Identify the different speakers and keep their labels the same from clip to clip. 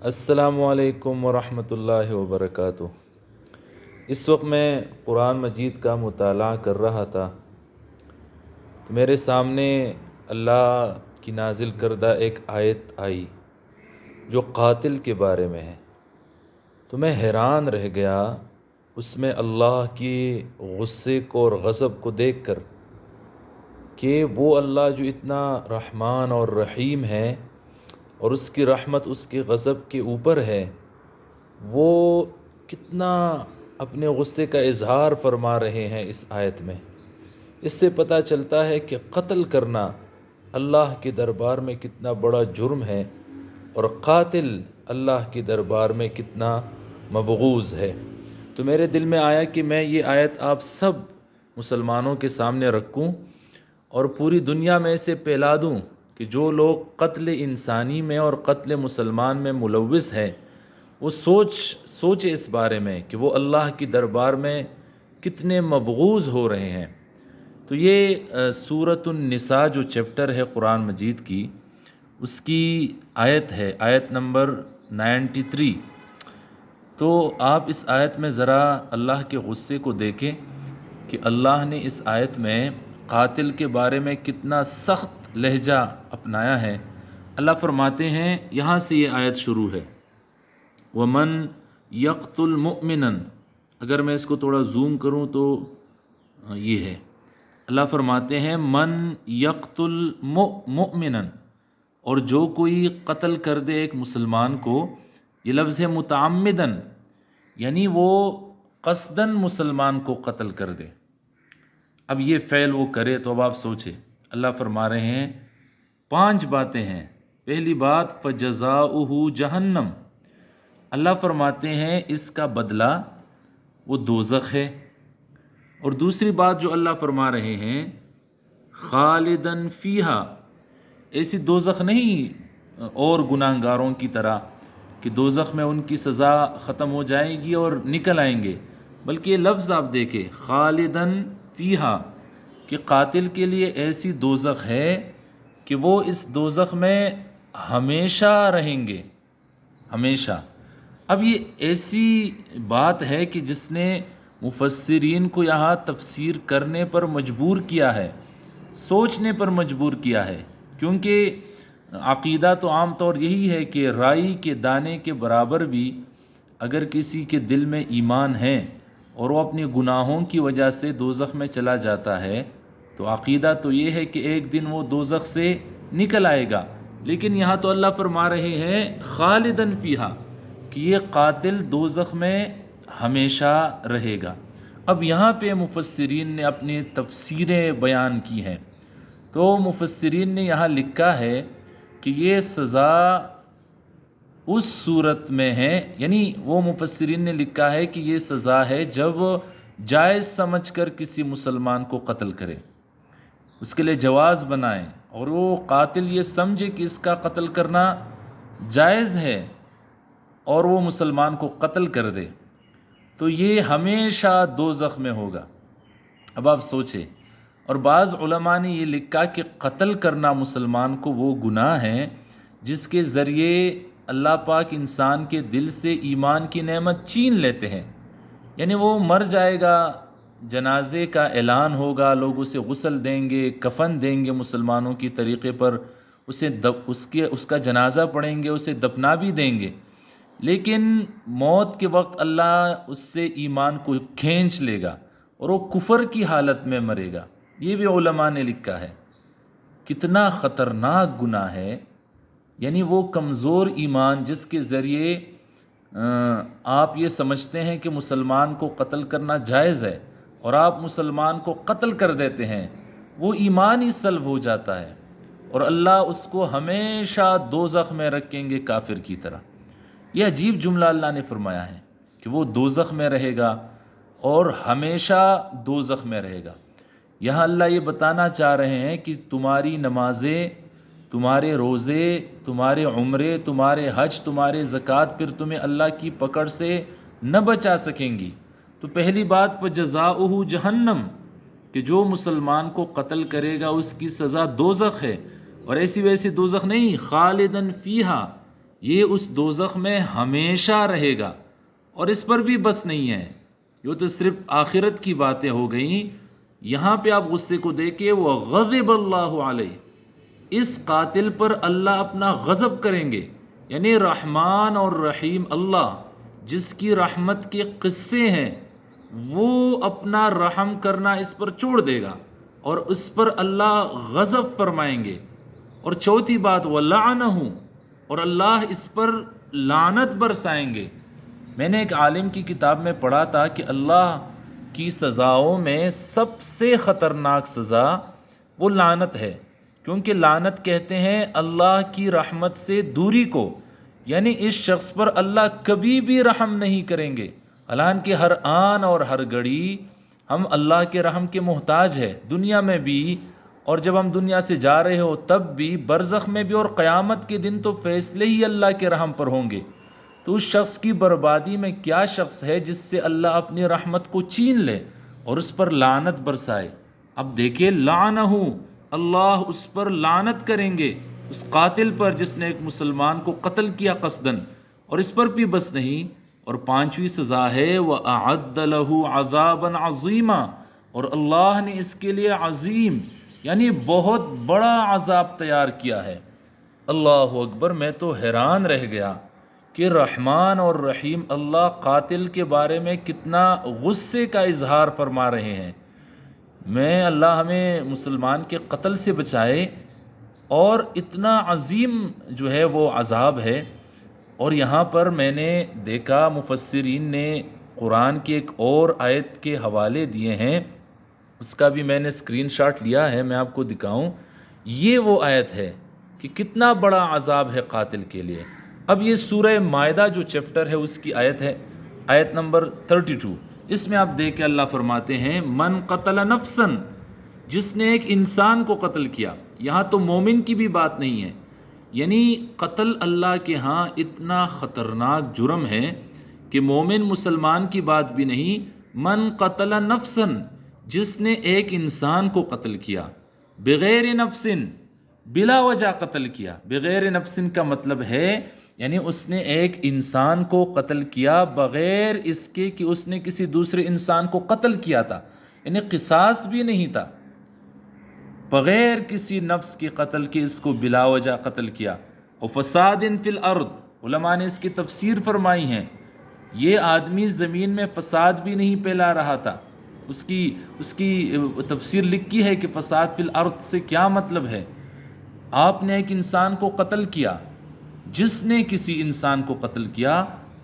Speaker 1: السلام علیکم ورحمۃ اللہ وبرکاتہ۔ اس وقت میں قرآن مجید کا مطالعہ کر رہا تھا تو میرے سامنے اللہ کی نازل کردہ ایک آیت آئی جو قاتل کے بارے میں ہے، تو میں حیران رہ گیا اس میں اللہ کی غصے کو اور غضب کو دیکھ کر کہ وہ اللہ جو اتنا رحمان اور رحیم ہے اور اس کی رحمت اس کے غضب کے اوپر ہے، وہ کتنا اپنے غصے کا اظہار فرما رہے ہیں اس آیت میں۔ اس سے پتہ چلتا ہے کہ قتل کرنا اللہ کے دربار میں کتنا بڑا جرم ہے اور قاتل اللہ کے دربار میں کتنا مبغوض ہے۔ تو میرے دل میں آیا کہ میں یہ آیت آپ سب مسلمانوں کے سامنے رکھوں اور پوری دنیا میں اسے پھیلا دوں کہ جو لوگ قتل انسانی میں اور قتل مسلمان میں ملوث ہیں وہ سوچے اس بارے میں کہ وہ اللہ کی دربار میں کتنے مبغوض ہو رہے ہیں۔ تو یہ سورۃ النساء جو چیپٹر ہے قرآن مجید کی، اس کی آیت ہے، آیت نمبر 93۔ تو آپ اس آیت میں ذرا اللہ کے غصے کو دیکھیں کہ اللہ نے اس آیت میں قاتل کے بارے میں کتنا سخت لہجہ اپنایا ہے۔ اللہ فرماتے ہیں، یہاں سے یہ آیت شروع ہے، وَمَن يَقْتُلْ مُؤْمِنًا۔ اگر میں اس کو تھوڑا زوم کروں تو یہ ہے، اللہ فرماتے ہیں من یقتل مؤمنا، اور جو کوئی قتل کر دے ایک مسلمان کو، یہ لفظ ہے متعمدن، یعنی وہ قصدن مسلمان کو قتل کر دے۔ اب یہ فعل وہ کرے تو اب آپ سوچیں، اللہ فرما رہے ہیں 5 باتیں ہیں۔ پہلی بات فَجَزَاؤُهُ جہنم، اللہ فرماتے ہیں اس کا بدلہ وہ دوزخ ہے۔ اور دوسری بات جو اللہ فرما رہے ہیں خالدن فیہا، ایسی دوزخ نہیں اور گناہ گاروں کی طرح کہ دوزخ میں ان کی سزا ختم ہو جائے گی اور نکل آئیں گے، بلکہ یہ لفظ آپ دیکھیں خالدن فیہا، کہ قاتل کے لیے ایسی دوزخ ہے کہ وہ اس دوزخ میں ہمیشہ رہیں گے، ہمیشہ۔ اب یہ ایسی بات ہے کہ جس نے مفسرین کو یہاں تفسیر کرنے پر مجبور کیا ہے، سوچنے پر مجبور کیا ہے، کیونکہ عقیدہ تو عام طور یہی ہے کہ رائی کے دانے کے برابر بھی اگر کسی کے دل میں ایمان ہے اور وہ اپنے گناہوں کی وجہ سے دوزخ میں چلا جاتا ہے تو عقیدہ تو یہ ہے کہ ایک دن وہ دوزخ سے نکل آئے گا۔ لیکن یہاں تو اللہ فرما رہے ہیں خالدن فیہا، کہ یہ قاتل دوزخ میں ہمیشہ رہے گا۔ اب یہاں پہ مفسرین نے اپنی تفسیریں بیان کی ہیں، تو مفسرین نے یہاں لکھا ہے کہ یہ سزا اس صورت میں ہے، یعنی وہ مفسرین نے لکھا ہے کہ یہ سزا ہے جب جائز سمجھ کر کسی مسلمان کو قتل کرے، اس کے لیے جواز بنائیں اور وہ قاتل یہ سمجھے کہ اس کا قتل کرنا جائز ہے اور وہ مسلمان کو قتل کر دے، تو یہ ہمیشہ دوزخ میں ہوگا۔ اب آپ سوچیں، اور بعض علماء نے یہ لکھا کہ قتل کرنا مسلمان کو وہ گناہ ہے جس کے ذریعے اللہ پاک انسان کے دل سے ایمان کی نعمت چھین لیتے ہیں، یعنی وہ مر جائے گا، جنازے کا اعلان ہوگا، لوگ اسے غسل دیں گے، کفن دیں گے مسلمانوں کی طریقے پر، اس کا جنازہ پڑھیں گے، اسے دفنا بھی دیں گے، لیکن موت کے وقت اللہ اس سے ایمان کو کھینچ لے گا اور وہ کفر کی حالت میں مرے گا۔ یہ بھی علماء نے لکھا ہے۔ کتنا خطرناک گناہ ہے، یعنی وہ کمزور ایمان جس کے ذریعے آپ یہ سمجھتے ہیں کہ مسلمان کو قتل کرنا جائز ہے اور آپ مسلمان کو قتل کر دیتے ہیں، وہ ایمان ہی سلب ہو جاتا ہے اور اللہ اس کو ہمیشہ دوزخ میں رکھیں گے کافر کی طرح۔ یہ عجیب جملہ اللہ نے فرمایا ہے کہ وہ دوزخ میں رہے گا اور ہمیشہ دوزخ میں رہے گا۔ یہاں اللہ یہ بتانا چاہ رہے ہیں کہ تمہاری نمازیں، تمہارے روزے، تمہارے عمرے، تمہارے حج، تمہارے زکوٰۃ پھر تمہیں اللہ کی پکڑ سے نہ بچا سکیں گی۔ تو پہلی بات فَجَزَاؤُهُ جہنم، کہ جو مسلمان کو قتل کرے گا اس کی سزا دوزخ ہے، اور ایسی ویسی دوزخ نہیں، خالدن فیہا، یہ اس دوزخ میں ہمیشہ رہے گا، اور اس پر بھی بس نہیں ہے۔ یہ تو صرف آخرت کی باتیں ہو گئیں، یہاں پہ آپ غصے کو دیکھیں، وہ غضب اللہ علیہ، اس قاتل پر اللہ اپنا غضب کریں گے، یعنی رحمان اور رحیم اللہ جس کی رحمت کے قصے ہیں وہ اپنا رحم کرنا اس پر چھوڑ دے گا اور اس پر اللہ غضب فرمائیں گے۔ اور چوتھی بات وَلَعَنَهُ، اور اللہ اس پر لعنت برسائیں گے۔ میں نے ایک عالم کی کتاب میں پڑھا تھا کہ اللہ کی سزاؤں میں سب سے خطرناک سزا وہ لعنت ہے، کیونکہ لعنت کہتے ہیں اللہ کی رحمت سے دوری کو، یعنی اس شخص پر اللہ کبھی بھی رحم نہیں کریں گے، حالانکہ ہر آن اور ہر گھڑی ہم اللہ کے رحم کے محتاج ہے، دنیا میں بھی، اور جب ہم دنیا سے جا رہے ہو تب بھی، برزخ میں بھی، اور قیامت کے دن تو فیصلے ہی اللہ کے رحم پر ہوں گے۔ تو اس شخص کی بربادی میں کیا شخص ہے جس سے اللہ اپنی رحمت کو چھین لے اور اس پر لعنت برسائے؟ اب دیکھیں لعنہ، اللہ اس پر لعنت کریں گے، اس قاتل پر جس نے ایک مسلمان کو قتل کیا قصدن، اور اس پر بھی بس نہیں، اور پانچویں سزا ہے وَأَعَدَّ لَهُ عَذَابًا عَظِيمًا، اور اللہ نے اس کے لیے عظیم یعنی بہت بڑا عذاب تیار کیا ہے۔ اللہ اکبر! میں تو حیران رہ گیا کہ رحمان اور رحیم اللہ قاتل کے بارے میں کتنا غصے کا اظہار فرما رہے ہیں۔ میں اللہ ہمیں مسلمان کے قتل سے بچائے، اور اتنا عظیم جو ہے وہ عذاب ہے۔ اور یہاں پر میں نے دیکھا مفسرین نے قرآن کی ایک اور آیت کے حوالے دیے ہیں، اس کا بھی میں نے اسکرین شاٹ لیا ہے، میں آپ کو دکھاؤں۔ یہ وہ آیت ہے کہ کتنا بڑا عذاب ہے قاتل کے لیے۔ اب یہ سورہ مائدہ جو چیپٹر ہے اس کی آیت ہے، آیت نمبر 32۔ اس میں آپ دیکھ کے اللہ فرماتے ہیں من قتل نفسا، جس نے ایک انسان کو قتل کیا۔ یہاں تو مومن کی بھی بات نہیں ہے، یعنی قتل اللہ کے ہاں اتنا خطرناک جرم ہے کہ مومن مسلمان کی بات بھی نہیں۔ من قتل نفسا، جس نے ایک انسان کو قتل کیا، بغیر نفس، بلا وجہ قتل کیا۔ بغیر نفس کا مطلب ہے یعنی اس نے ایک انسان کو قتل کیا بغیر اس کے کہ اس نے کسی دوسرے انسان کو قتل کیا تھا، یعنی قصاص بھی نہیں تھا، بغیر کسی نفس کے قتل کے اس کو بلا وجہ قتل کیا۔ اور فساد فی الارض، علماء نے اس کی تفسیر فرمائی ہیں، یہ آدمی زمین میں فساد بھی نہیں پھیلا رہا تھا۔ اس کی تفسیر لکھی ہے کہ فساد فی الارض سے کیا مطلب ہے؟ آپ نے ایک انسان کو قتل کیا، جس نے کسی انسان کو قتل کیا،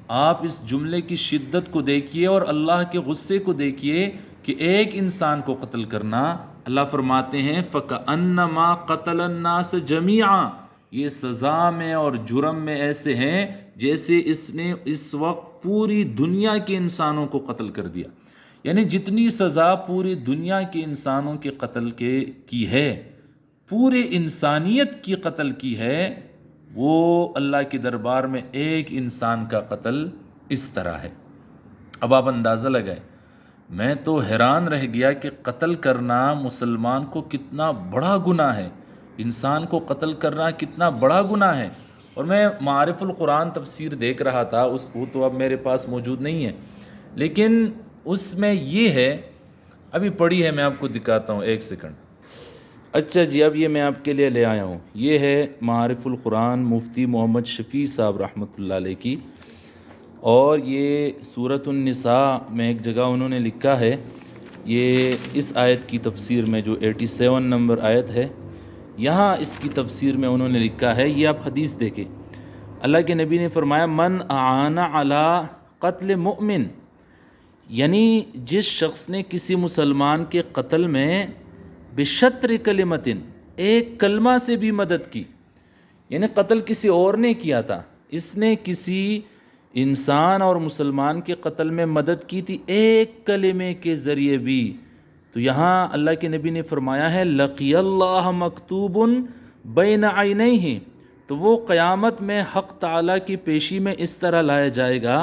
Speaker 1: آپ اس جملے کی شدت کو دیکھیے اور اللہ کے غصے کو دیکھیے کہ ایک انسان کو قتل کرنا۔ اللہ فرماتے ہیں فَكَأَنَّمَا قَتَلَ النَّاسَ جَمِيعًا، یہ سزا میں اور جرم میں ایسے ہیں جیسے اس نے اس وقت پوری دنیا کے انسانوں کو قتل کر دیا، یعنی جتنی سزا پوری دنیا کے انسانوں کے قتل کی ہے، پورے انسانیت کی قتل کی ہے، وہ اللہ کے دربار میں ایک انسان کا قتل اس طرح ہے۔ اب آپ اندازہ لگائیں، میں تو حیران رہ گیا کہ قتل کرنا مسلمان کو کتنا بڑا گناہ ہے، انسان کو قتل کرنا کتنا بڑا گناہ ہے۔ اور میں معارف القرآن تفسیر دیکھ رہا تھا، وہ تو اب میرے پاس موجود نہیں ہے، لیکن اس میں یہ ہے، ابھی پڑھی ہے، میں آپ کو دکھاتا ہوں، ایک سیکنڈ۔ اچھا جی، اب یہ میں آپ کے لیے لے آیا ہوں، یہ ہے معارف القرآن مفتی محمد شفیع صاحب رحمۃ اللہ علیہ کی، اور یہ سورۃ النساء میں ایک جگہ انہوں نے لکھا ہے، یہ اس آیت کی تفسیر میں جو 87 نمبر آیت ہے، یہاں اس کی تفسیر میں انہوں نے لکھا ہے، یہ آپ حدیث دیکھیں۔ اللہ کے نبی نے فرمایا من اعان علی قتل مؤمن، یعنی جس شخص نے کسی مسلمان کے قتل میں بشطر کلمتن، ایک کلمہ سے بھی مدد کی، یعنی قتل کسی اور نے کیا تھا، اس نے کسی انسان اور مسلمان کے قتل میں مدد کی تھی ایک کلمے کے ذریعے بھی، تو یہاں اللہ کے نبی نے فرمایا ہے لقی اللہ مکتوب بین عینیہ، تو وہ قیامت میں حق تعالیٰ کی پیشی میں اس طرح لایا جائے گا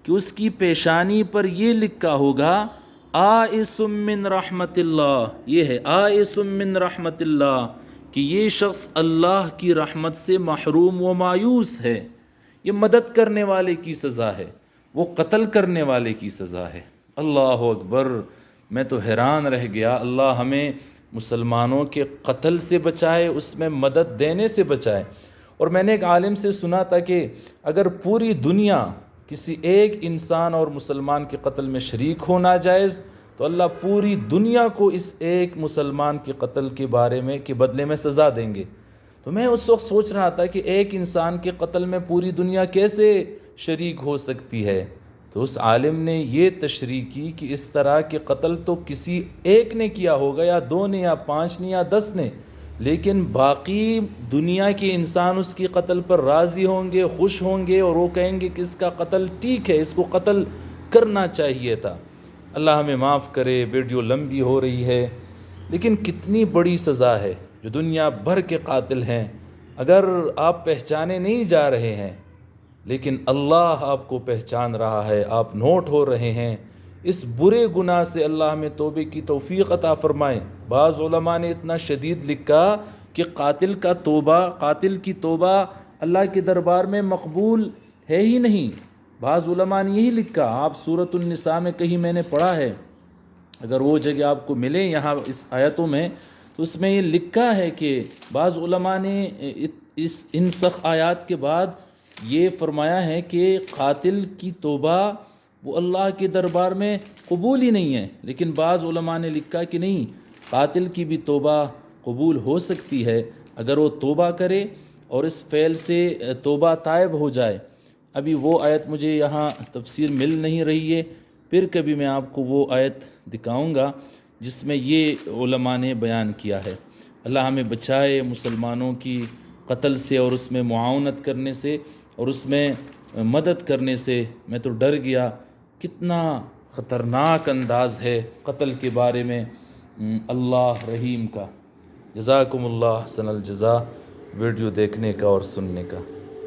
Speaker 1: کہ اس کی پیشانی پر یہ لکھا ہوگا آئس من رحمت اللہ، یہ ہے آئس من رحمت اللہ، کہ یہ شخص اللہ کی رحمت سے محروم و مایوس ہے۔ یہ مدد کرنے والے کی سزا ہے، وہ قتل کرنے والے کی سزا ہے۔ اللہ اکبر، میں تو حیران رہ گیا۔ اللہ ہمیں مسلمانوں کے قتل سے بچائے، اس میں مدد دینے سے بچائے۔ اور میں نے ایک عالم سے سنا تھا کہ اگر پوری دنیا کسی ایک انسان اور مسلمان کے قتل میں شریک ہو ناجائز، تو اللہ پوری دنیا کو اس ایک مسلمان کے قتل کے بارے میں کے بدلے میں سزا دیں گے۔ تو میں اس وقت سوچ رہا تھا کہ ایک انسان کے قتل میں پوری دنیا کیسے شریک ہو سکتی ہے؟ تو اس عالم نے یہ تشریح کی کہ اس طرح کے قتل تو کسی ایک نے کیا ہوگا، یا 2 نے، یا 5 نے، یا 10 نے، لیکن باقی دنیا کے انسان اس کی قتل پر راضی ہوں گے، خوش ہوں گے، اور وہ کہیں گے کہ اس کا قتل ٹھیک ہے، اس کو قتل کرنا چاہیے تھا۔ اللہ ہمیں معاف کرے، ویڈیو لمبی ہو رہی ہے، لیکن کتنی بڑی سزا ہے جو دنیا بھر کے قاتل ہیں۔ اگر آپ پہچانے نہیں جا رہے ہیں، لیکن اللہ آپ کو پہچان رہا ہے، آپ نوٹ ہو رہے ہیں، اس برے گناہ سے اللہ ہمیں توبے کی توفیق عطا فرمائے۔ بعض علماء نے اتنا شدید لکھا کہ قاتل کی توبہ اللہ کے دربار میں مقبول ہے ہی نہیں۔ بعض علماء نے یہی لکھا، آپ سورۃ النساء میں کہیں میں نے پڑھا ہے، اگر وہ جگہ آپ کو ملے یہاں اس آیتوں میں، تو اس میں یہ لکھا ہے کہ بعض علماء نے ان سخت آیات کے بعد یہ فرمایا ہے کہ قاتل کی توبہ وہ اللہ کے دربار میں قبول ہی نہیں ہے۔ لیکن بعض علماء نے لکھا کہ نہیں، قاتل کی بھی توبہ قبول ہو سکتی ہے اگر وہ توبہ کرے اور اس فعل سے توبہ تائب ہو جائے۔ ابھی وہ آیت مجھے یہاں تفسیر مل نہیں رہی ہے، پھر کبھی میں آپ کو وہ آیت دکھاؤں گا جس میں یہ علماء نے بیان کیا ہے۔ اللہ ہمیں بچائے مسلمانوں کی قتل سے اور اس میں معاونت کرنے سے اور اس میں مدد کرنے سے۔ میں تو ڈر گیا، کتنا خطرناک انداز ہے قتل کے بارے میں اللہ رحیم کا۔ جزاکم اللہ حسن الجزا ویڈیو دیکھنے کا اور سننے کا۔